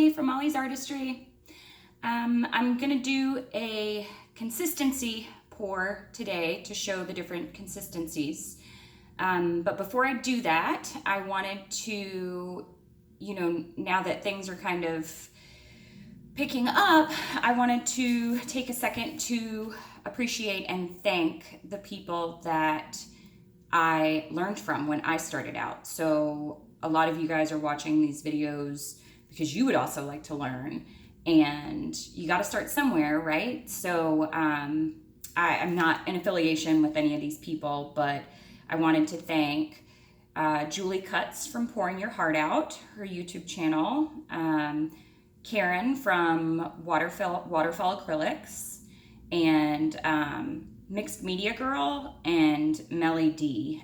Molly from Molly's Artistry. I'm gonna do a consistency pour today to show the different consistencies. But before I do that, I wanted to, now that things are kind of picking up, I wanted to take a second to appreciate and thank the people that I learned from when I started out. So a lot of you guys are watching these videos because you would also like to learn, and you got to start somewhere, right? So I'm not in affiliation with any of these people, but I wanted to thank Julie Cuts from Pouring Your Heart Out, her YouTube channel, Karen from Waterfall Acrylics, and Mixed Media Girl, and melyd,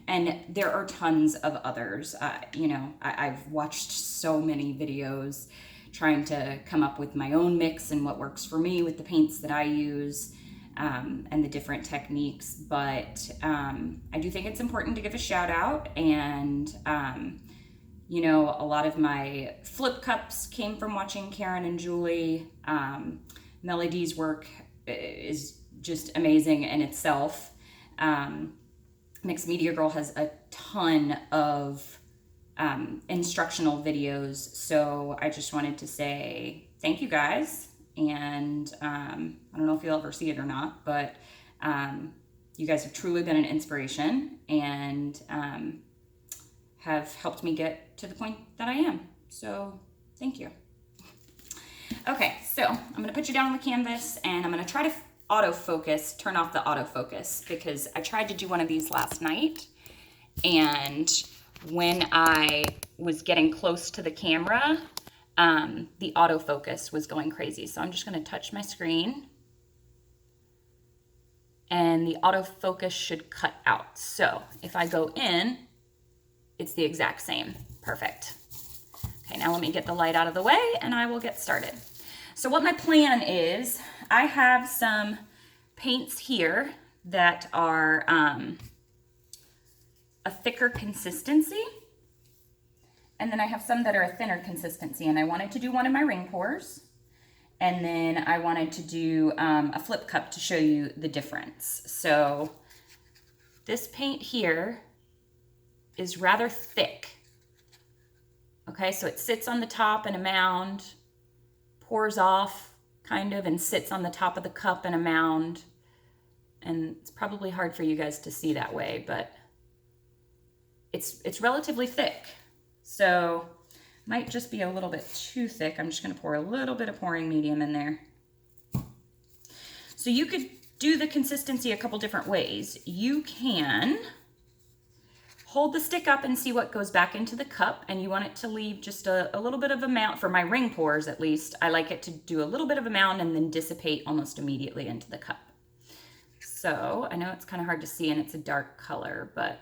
and there are tons of others. I've watched so many videos trying to come up with my own mix and what works for me with the paints that I use, and the different techniques. But I do think it's important to give a shout out, and a lot of my flip cups came from watching Karen and Julie. Melody's work is just amazing in itself. Mixed Media Girl has a ton of instructional videos, so I just wanted to say thank you guys, and I don't know if you'll ever see it or not, but you guys have truly been an inspiration, and have helped me get to the point that I am, so thank you. Okay, so I'm going to put you down on the canvas, and I'm going to try to turn off the autofocus, because I tried to do one of these last night, and when I was getting close to the camera, the autofocus was going crazy. So I'm just going to touch my screen, and the autofocus should cut out. So if I go in, it's the exact same. Perfect. Okay, now let me get the light out of the way, and I will get started. So what my plan is, I have some paints here that are a thicker consistency, and then I have some that are a thinner consistency, and I wanted to do one in my ring pours, and then I wanted to do a flip cup to show you the difference. So this paint here is rather thick. Okay, so it sits on the top in a mound, pours off kind of, and sits on the top of the cup in a mound. And it's probably hard for you guys to see that way, but it's relatively thick. So might just be a little bit too thick. I'm just gonna pour a little bit of pouring medium in there. So you could do the consistency a couple different ways. You can hold the stick up and see what goes back into the cup, and you want it to leave just a little bit of a mound. For my ring pours, at least, I like it to do a little bit of a mound and then dissipate almost immediately into the cup. So I know it's kind of hard to see and it's a dark color, but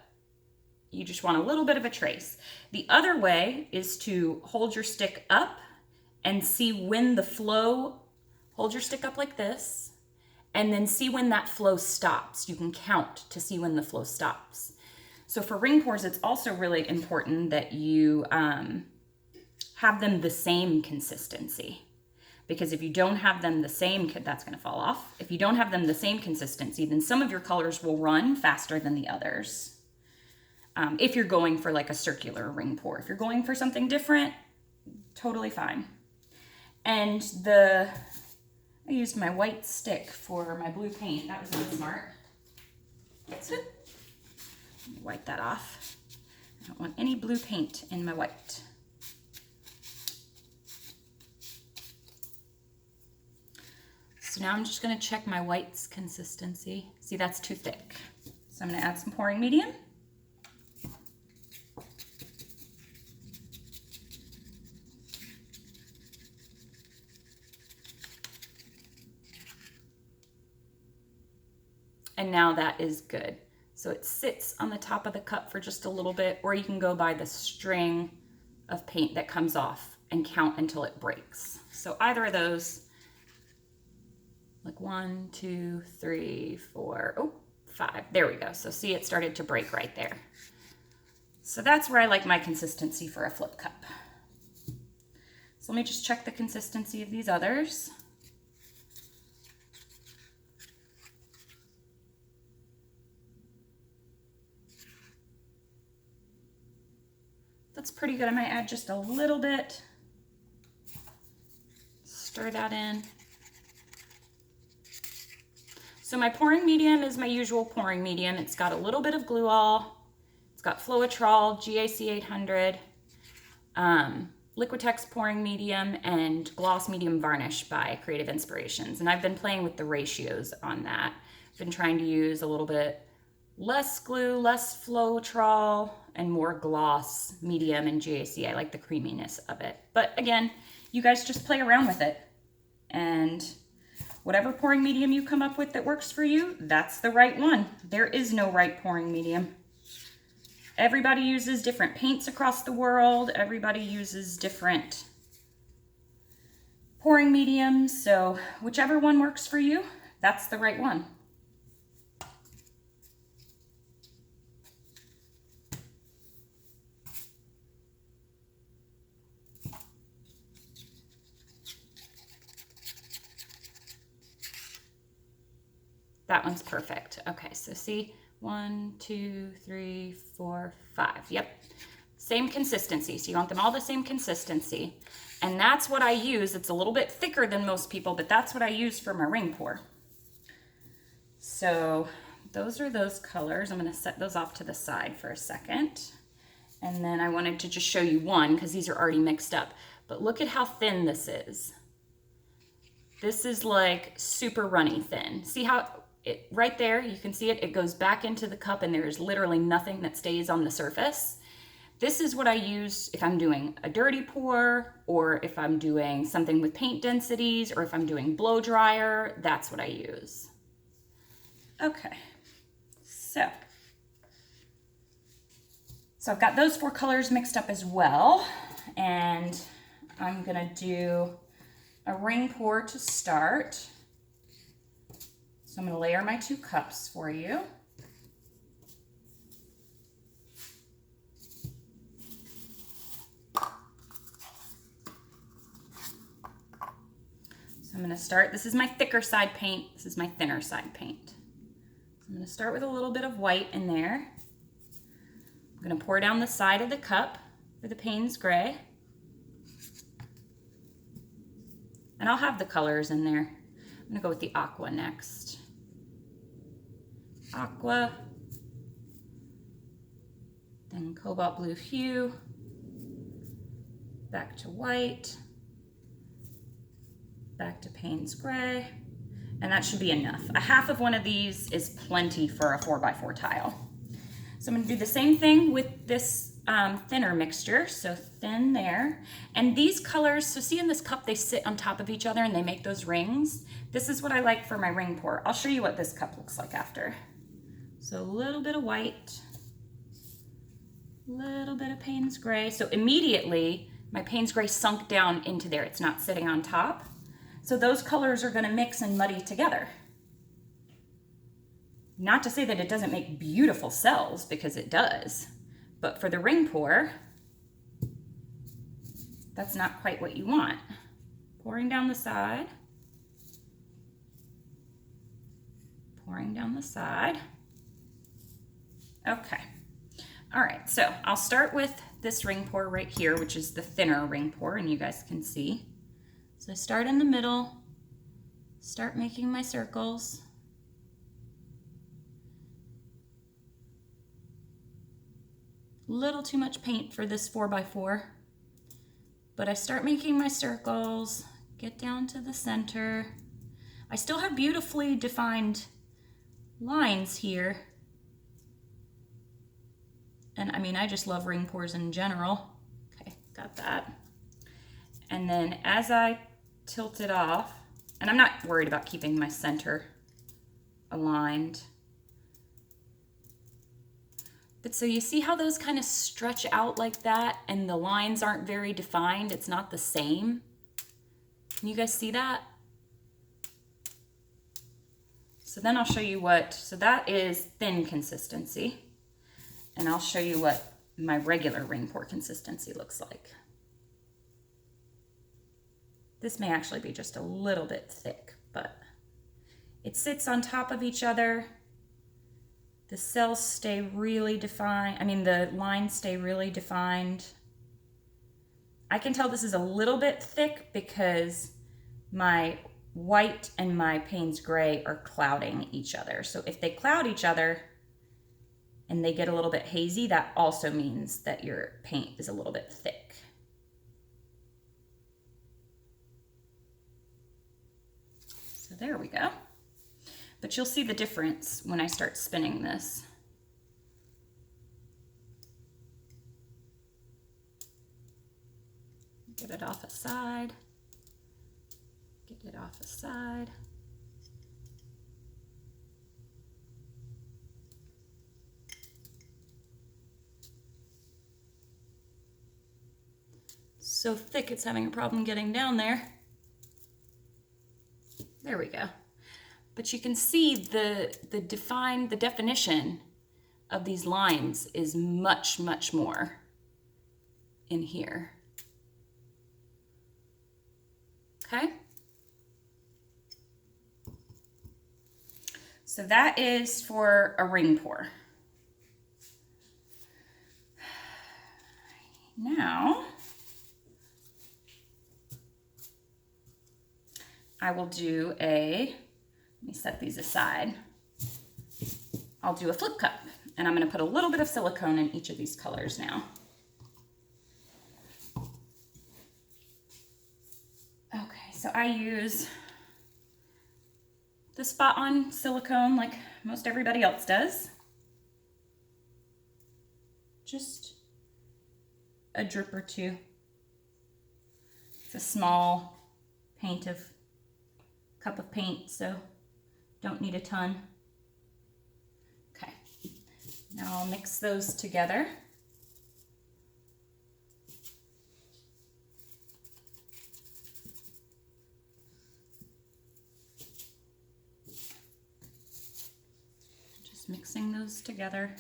you just want a little bit of a trace. The other way is to hold your stick up and see when the flow, hold your stick up like this, and then see when that flow stops. You can count to see when the flow stops. So for ring pours, it's also really important that you have them the same consistency, because if you don't have them the same, that's going to fall off. If you don't have them the same consistency, then some of your colors will run faster than the others. If you're going for like a circular ring pour, if you're going for something different, totally fine. And I used my white stick for my blue paint. That was really smart. So, let me wipe that off. I don't want any blue paint in my white. So now I'm just going to check my white's consistency. See, that's too thick. So I'm going to add some pouring medium. And now that is good. So it sits on the top of the cup for just a little bit, or you can go by the string of paint that comes off and count until it breaks. So either of those, like 1, 2, 3, 4, 5. There we go. So see, it started to break right there. So that's where I like my consistency for a flip cup. So let me just check the consistency of these others. That's pretty good. I might add just a little bit. Stir that in. So my pouring medium is my usual pouring medium. It's got a little bit of glue all. It's got floetrol, GAC 800, Liquitex pouring medium, and gloss medium varnish by Creative Inspirations. And I've been playing with the ratios on that. I've been trying to use a little bit less glue, less floetrol, and more gloss medium and GAC. I like the creaminess of it. But again, you guys just play around with it. And whatever pouring medium you come up with that works for you, that's the right one. There is no right pouring medium. Everybody uses different paints across the world. Everybody uses different pouring mediums. So whichever one works for you, that's the right one. That one's perfect. Okay, so see, 1, 2, 3, 4, 5. Yep, same consistency. So you want them all the same consistency. And that's what I use. It's a little bit thicker than most people, but that's what I use for my ring pour. So those are those colors. I'm gonna set those off to the side for a second. And then I wanted to just show you one because these are already mixed up. But look at how thin this is. This is like super runny thin. See how right there, you can see it, it goes back into the cup and there's literally nothing that stays on the surface. This is what I use if I'm doing a dirty pour, or if I'm doing something with paint densities, or if I'm doing blow dryer, that's what I use. Okay, so I've got those 4 colors mixed up as well, and I'm gonna do a ring pour to start. So I'm going to layer my 2 cups for you. So I'm going to start, this is my thicker side paint, this is my thinner side paint. So I'm going to start with a little bit of white in there. I'm going to pour down the side of the cup for the Paynes gray. And I'll have the colors in there. I'm going to go with the aqua next. Aqua, then cobalt blue hue, back to white, back to Paynes gray, and that should be enough. A half of one of these is plenty for a 4x4 tile. So I'm going to do the same thing with this thinner mixture, so thin there. And these colors, so see in this cup they sit on top of each other and they make those rings. This is what I like for my ring pour. I'll show you what this cup looks like after. So a little bit of white, a little bit of Paynes gray. So immediately my Paynes gray sunk down into there. It's not sitting on top. So those colors are going to mix and muddy together. Not to say that it doesn't make beautiful cells, because it does. But for the ring pour, that's not quite what you want. Pouring down the side. Pouring down the side. Okay. All right, so I'll start with this ring pour right here, which is the thinner ring pour, and you guys can see. So I start in the middle, start making my circles. Little too much paint for this 4x4, but I start making my circles, get down to the center. I still have beautifully defined lines here. And I mean, I just love ring pours in general. Okay, got that. And then as I tilt it off, and I'm not worried about keeping my center aligned. But so you see how those kind of stretch out like that and the lines aren't very defined? It's not the same. Can you guys see that? So then I'll show you what, so that is thin consistency. And I'll show you what my regular ring pour consistency looks like. This may actually be just a little bit thick, but it sits on top of each other. The cells stay really defined. I mean, the lines stay really defined. I can tell this is a little bit thick because my white and my Paynes gray are clouding each other. So if they cloud each other and they get a little bit hazy, that also means that your paint is a little bit thick. So there we go. But you'll see the difference when I start spinning this. Get it off a side. Get it off a side. So thick it's having a problem getting down there. There we go. But you can see the definition of these lines is much, much more in here. Okay? So that is for a ring pour. Now, I will do let me set these aside. I'll do a flip cup, and I'm going to put a little bit of silicone in each of these colors now. Okay, so I use the spot on silicone like most everybody else does. Just a drip or two. It's a small cup of paint, so don't need a ton. Okay, now I'll mix those together. Just mixing those together.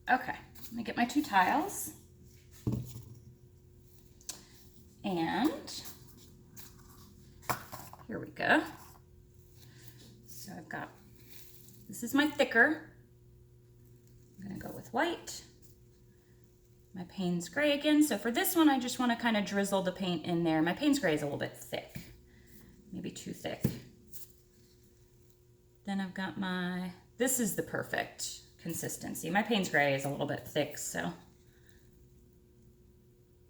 Okay, let me get my two tiles. And here we go. So I've got, this is my thicker. I'm gonna go with white. My Paynes gray again. So for this one, I just wanna kind of drizzle the paint in there. My Paynes gray is a little bit thick, maybe too thick. Then I've got this is the perfect consistency. My Paynes gray is a little bit thick, so.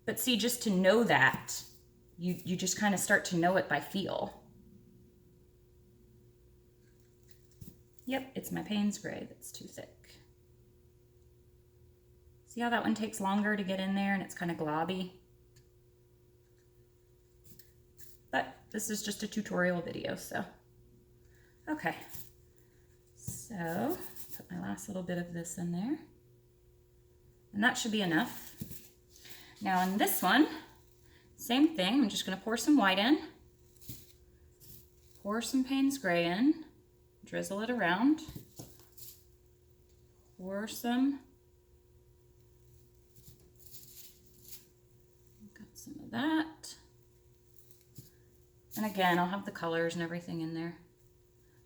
But see, just to know that, you just kind of start to know it by feel. Yep, it's my Paynes gray that's too thick. See how that one takes longer to get in there and it's kind of globby? But this is just a tutorial video, so. Okay, so put my last little bit of this in there. And that should be enough. Now in this one, same thing. I'm just gonna pour some white in, pour some Paynes gray in, drizzle it around, pour some, got some of that. And again, I'll have the colors and everything in there.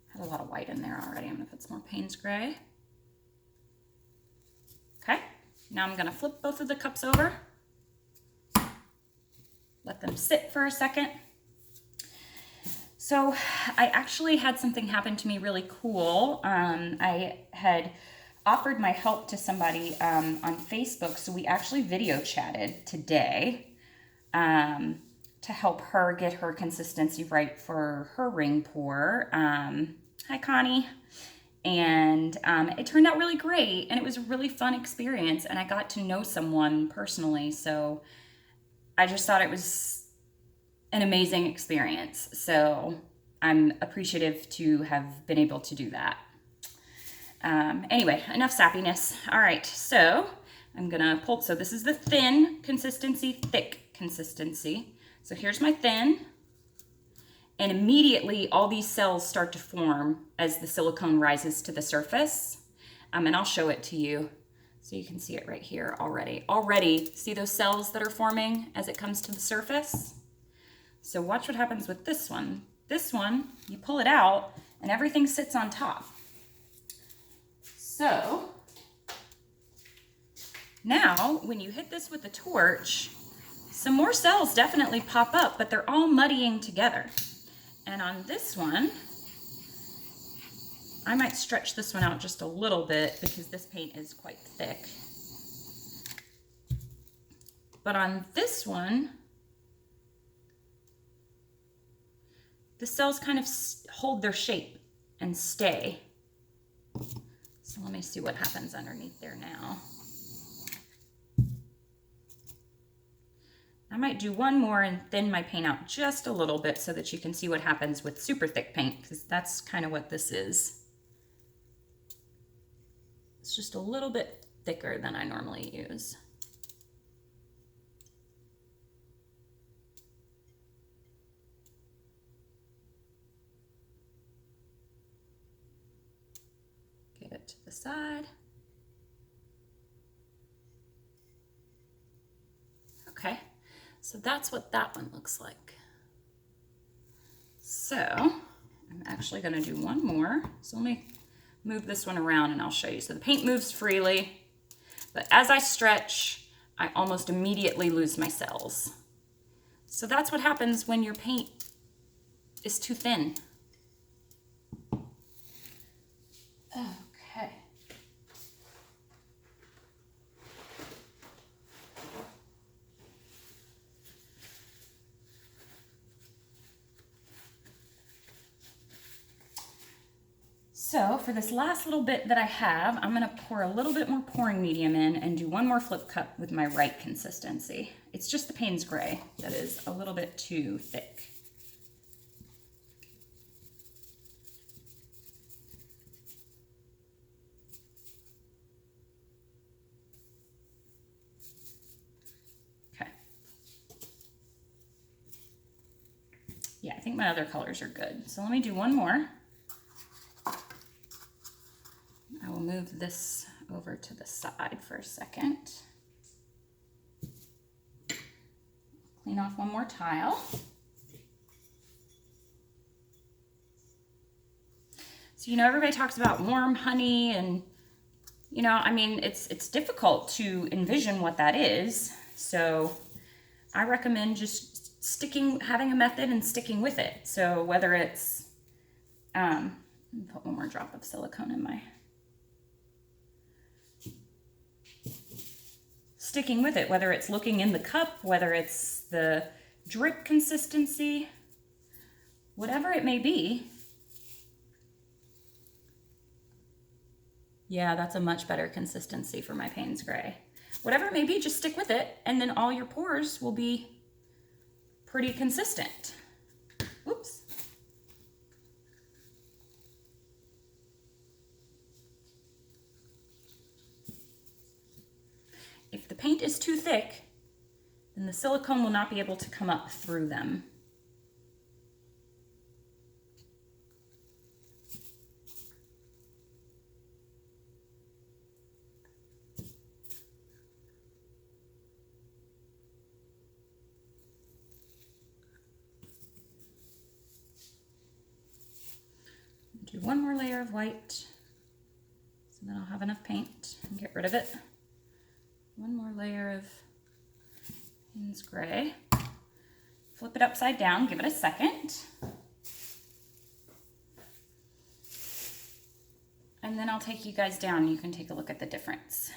Had a lot of white in there already. I'm gonna put some more Paynes gray. Okay, now I'm gonna flip both of the cups over. Let them sit for a second. So I actually had something happen to me really cool. I had offered my help to somebody on Facebook, so we actually video chatted today to help her get her consistency right for her ring pour. Hi, Connie. And it turned out really great, and it was a really fun experience, and I got to know someone personally, so I just thought it was an amazing experience. So I'm appreciative to have been able to do that. Anyway, enough sappiness. All right, so I'm gonna pull, so this is the thin consistency, thick consistency. So here's my thin, and immediately all these cells start to form as the silicone rises to the surface. And I'll show it to you so you can see it right here already. Already, see those cells that are forming as it comes to the surface? So watch what happens with this one. This one, you pull it out and everything sits on top. So now when you hit this with a torch, some more cells definitely pop up, but they're all muddying together. And on this one, I might stretch this one out just a little bit because this paint is quite thick. But on this one, the cells kind of hold their shape and stay. So let me see what happens underneath there now. I might do one more and thin my paint out just a little bit so that you can see what happens with super thick paint, because that's kind of what this is. It's just a little bit thicker than I normally use. Get it to the side. Okay. So that's what that one looks like. So I'm actually going to do one more. So let me move this one around and I'll show you. So the paint moves freely, but as I stretch, I almost immediately lose my cells. So that's what happens when your paint is too thin. Okay. So for this last little bit that I have, I'm going to pour a little bit more pouring medium in and do one more flip cup with my right consistency. It's just the Paynes gray that is a little bit too thick. Okay. Yeah, I think my other colors are good. So let me do one more. I will move this over to the side for a second. Clean off one more tile. So, everybody talks about warm honey and, I mean, it's difficult to envision what that is. So I recommend just having a method and sticking with it. So whether it's, let me put one more drop of silicone in my, sticking with it, whether it's looking in the cup, whether it's the drip consistency, whatever it may be. Yeah, that's a much better consistency for my Paynes gray. Whatever it may be, just stick with it, and then all your pores will be pretty consistent. Oops. If the paint is too thick, then the silicone will not be able to come up through them. Do one more layer of white, so then I'll have enough paint and get rid of it. One more layer of Paynes gray. Flip it upside down, give it a second. And then I'll take you guys down and you can take a look at the difference.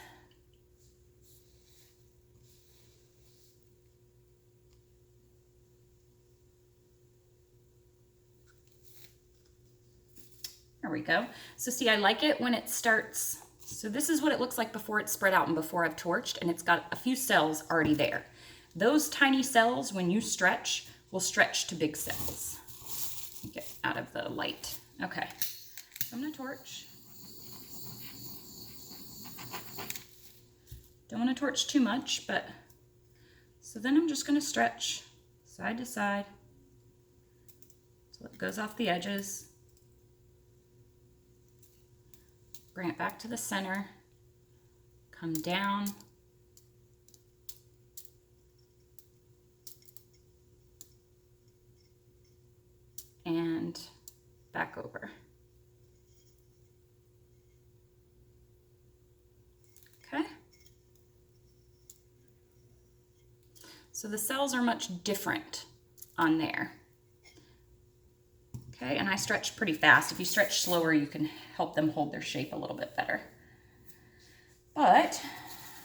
There we go. So see, I like it when it starts. So this is what it looks like before it's spread out and before I've torched, and it's got a few cells already there. Those tiny cells, when you stretch, will stretch to big cells. Get out of the light. Okay, so I'm gonna torch. Don't want to torch too much, but so then I'm just going to stretch side to side so it goes off the edges. Bring it back to the center, come down, and back over. Okay. So the cells are much different on there. Okay, and I stretch pretty fast. If you stretch slower, you can help them hold their shape a little bit better. But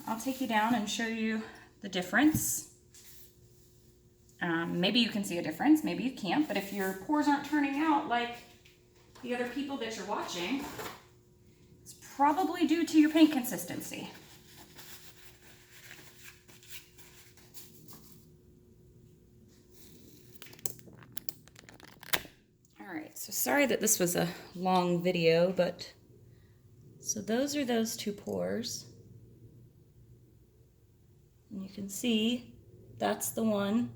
I'll take you down and show you the difference. Maybe you can see a difference, maybe you can't, but if your pores aren't turning out like the other people that you're watching, it's probably due to your paint consistency. All right, so sorry that this was a long video, but so those are those two pores. And you can see that's the one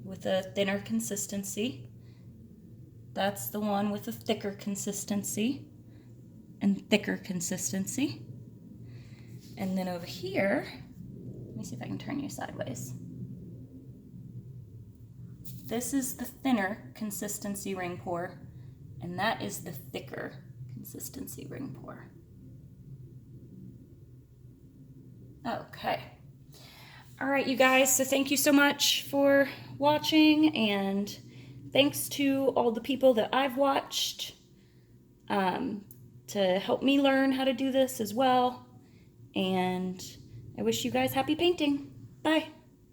with a thinner consistency. That's the one with a thicker consistency and thicker consistency. And then over here, let me see if I can turn you sideways. This is the thinner consistency ring pour, and that is the thicker consistency ring pour. Okay. All right, you guys, so thank you so much for watching, and thanks to all the people that I've watched to help me learn how to do this as well. And I wish you guys happy painting. Bye.